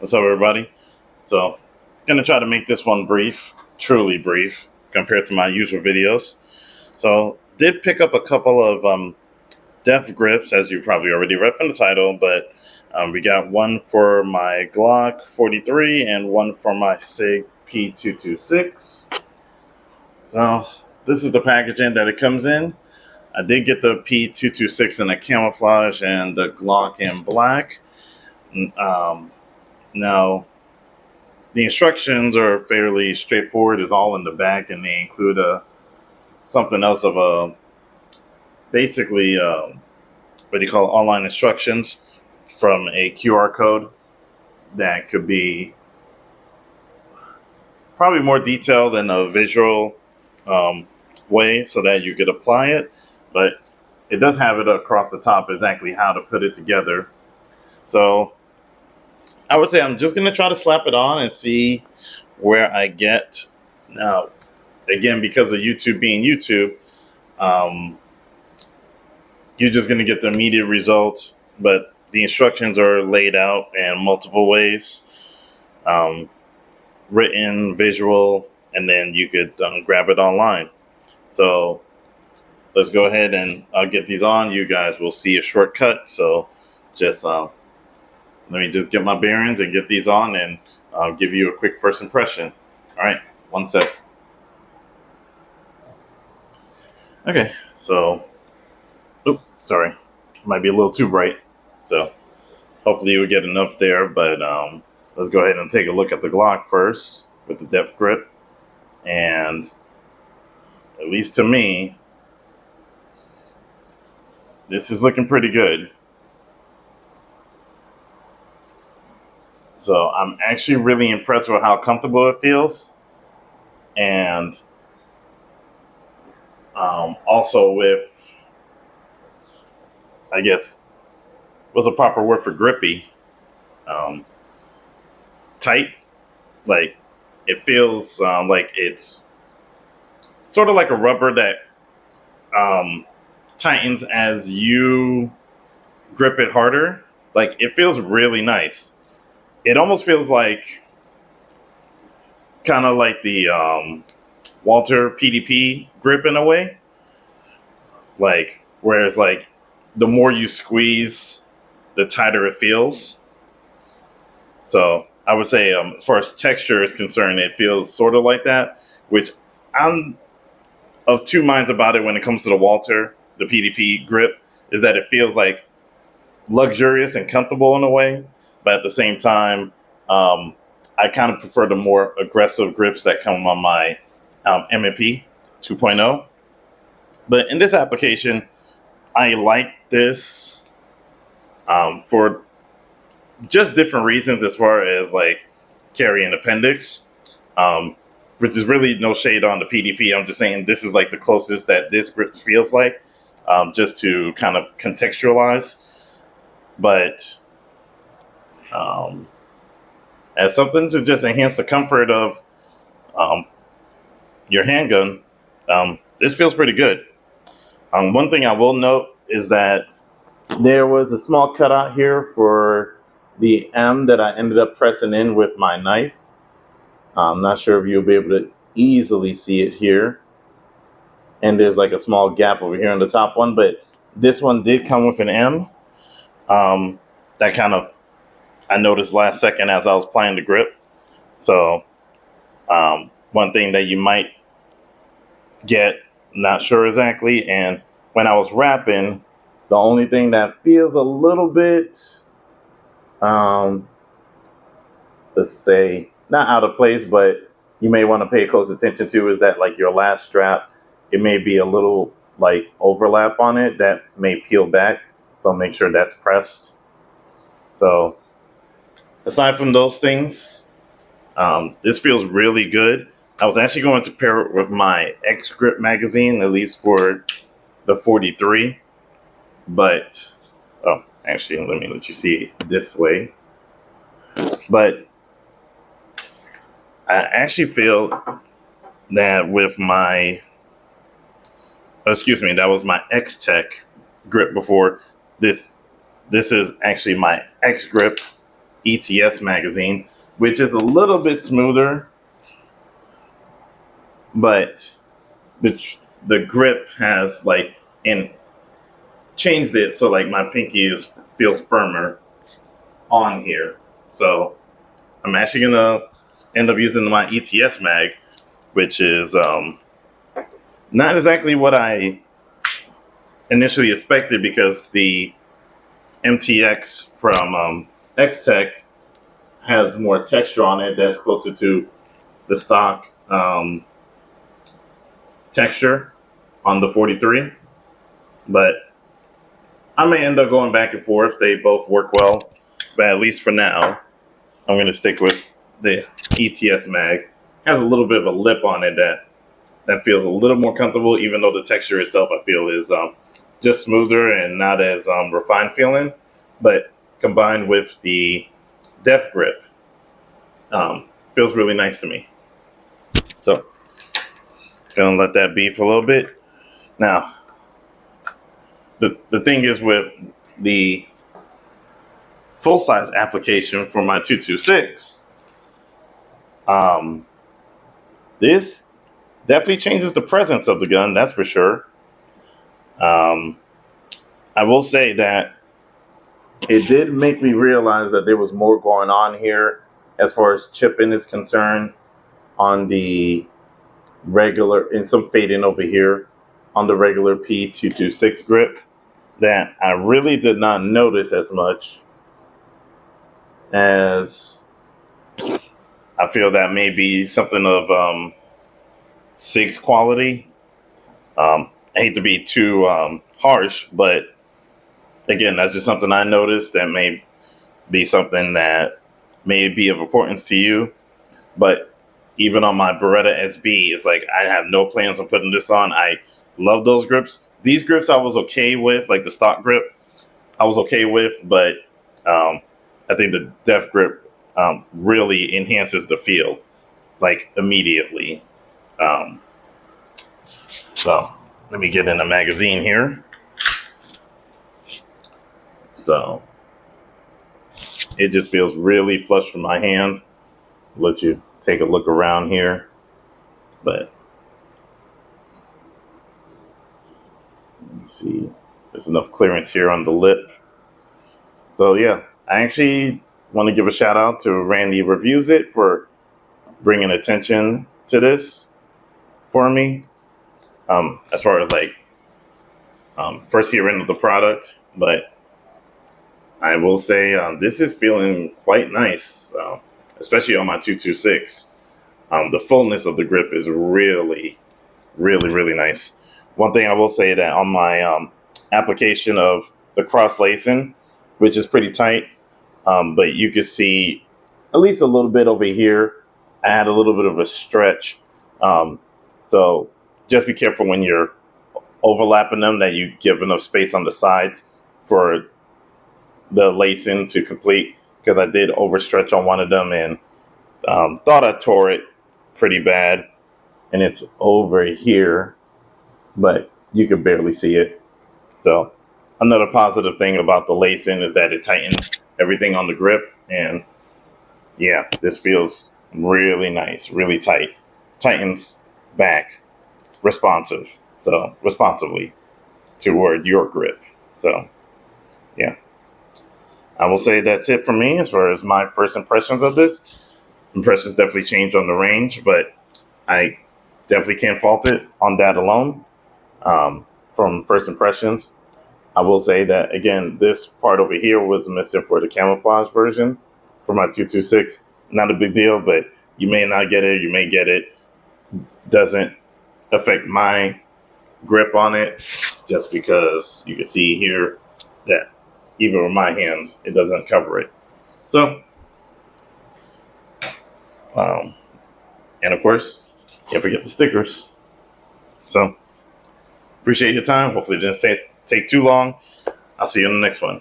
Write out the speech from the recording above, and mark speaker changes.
Speaker 1: What's up, everybody? So, gonna try to make this one brief, truly brief, compared to my usual videos. So, did pick up a couple of DefGrips, as you probably already read from the title, but we got one for my Glock 43 and one for my SIG P226. So, this is the packaging that it comes in. I did get the P226 in a camouflage and the Glock in black. Now, the instructions are fairly straightforward. It's all in the back, and they include something else of a basically what do you call it, online instructions from a QR code that could be probably more detailed in a visual um, way so that you could apply it. But it does have it across the top exactly how to put it together. So I would say I'm just going to try to slap it on and see where I get. Now, again, because of YouTube being YouTube, um, you're just going to get the immediate result, but the instructions are laid out in multiple ways, um, written, visual, and then you could grab it online. So let's go ahead and I'll get these on. You guys will see a shortcut. So just let me just get my bearings and get these on, and I'll give you a quick first impression. All right, one sec. Okay, so, oops, sorry, might be a little too bright. So hopefully you will get enough there, but let's go ahead and take a look at the Glock first with the DefGrip. And at least to me, this is looking pretty good. So I'm actually really impressed with how comfortable it feels. And also with, I guess, what's a proper word for grippy? Um, Tight. Like, it feels like it's sort of like a rubber that tightens as you grip it harder. Like, it feels really nice. It almost feels like kind of like the Walter PDP grip in a way. Like, whereas like the more you squeeze, the tighter it feels. So I would say, as far as texture is concerned, it feels sort of like that. Which I'm of two minds about it when it comes to the Walter, the PDP grip, is that it feels like luxurious and comfortable in a way, but at the same time, I kind of prefer the more aggressive grips that come on my M&P 2.0. But in this application, I like this for just different reasons as far as like carry and appendix, which is really no shade on the PDP. I'm just saying this is like the closest that this grip feels like, just to kind of contextualize. But as something to just enhance the comfort of um, your handgun, this feels pretty good. One thing I will note is that there was a small cutout here for the M that I ended up pressing in with my knife. I'm not sure if you'll be able to easily see it here. And there's like a small gap over here on the top one, but this one did come with an M. That kind of, I noticed last second as I was playing the grip. So one thing that you might get, not sure exactly, and when I was wrapping, the only thing that feels a little bit, let's say, not out of place, but you may want to pay close attention to is that like your last strap, it may be a little like overlap on it that may peel back. So make sure that's pressed. So aside from those things, this feels really good. I was actually going to pair it with my X-Grip magazine, at least for the 43. But, oh, actually, let me let you see it this way. But I actually feel that with my, excuse me, that was my X-Tech grip before. This is actually my X-Grip. ETS magazine, which is a little bit smoother, but the grip has like and changed it so like my pinky feels firmer on here. So I'm actually gonna end up using my ETS mag, which is not exactly what I initially expected because the MTX from X-Tech has more texture on it that's closer to the stock texture on the 43. But I may end up going back and forth. They both work well. But at least for now, I'm going to stick with the ETS mag. It has a little bit of a lip on it that feels a little more comfortable, even though the texture itself I feel is just smoother and not as refined feeling. But combined with the DefGrip, feels really nice to me. So, gonna let that be for a little bit. Now, the thing is with the full size application for my 226, this definitely changes the presence of the gun, that's for sure. I will say that it did make me realize that there was more going on here as far as chipping is concerned on the regular, and some fading over here on the regular P226 grip that I really did not notice as much as I feel that may be something of SIG's quality. I hate to be too harsh, but again, that's just something I noticed that may be something that may be of importance to you. But even on my Beretta SB, it's like I have no plans on putting this on. I love those grips. These grips I was okay with, like the stock grip, I was okay with, but I think the DefGrip really enhances the feel, like immediately. So let me get in the magazine here. So it just feels really flush from my hand. I'll let you take a look around here, but let me see. There's enough clearance here on the lip. So yeah, I actually want to give a shout out to Randy Reviews It for bringing attention to this for me. As far as like first hearing of the product, but I will say this is feeling quite nice, especially on my 226. The fullness of the grip is really, really, really nice. One thing I will say that on my application of the cross lacing, which is pretty tight, but you can see at least a little bit over here. I had a little bit of a stretch. So just be careful when you're overlapping them that you give enough space on the sides for the lacing to complete, because I did overstretch on one of them and thought I tore it pretty bad, and it's over here, but you can barely see it. So another positive thing about the lacing is that it tightens everything on the grip, and yeah, this feels really nice, really tight. Tightens back, responsive. So responsively toward your grip. So yeah, I will say that's it for me as far as my first impressions of this. Impressions definitely changed on the range, but I definitely can't fault it on that alone. From first impressions, I will say that again, this part over here was missing for the camouflage version for my 226. Not a big deal, but you may not get it, you may get it. Doesn't affect my grip on it, just because you can see here that even with my hands, it doesn't cover it. So, and of course, can't forget the stickers. So, appreciate your time. Hopefully it didn't take too long. I'll see you in the next one.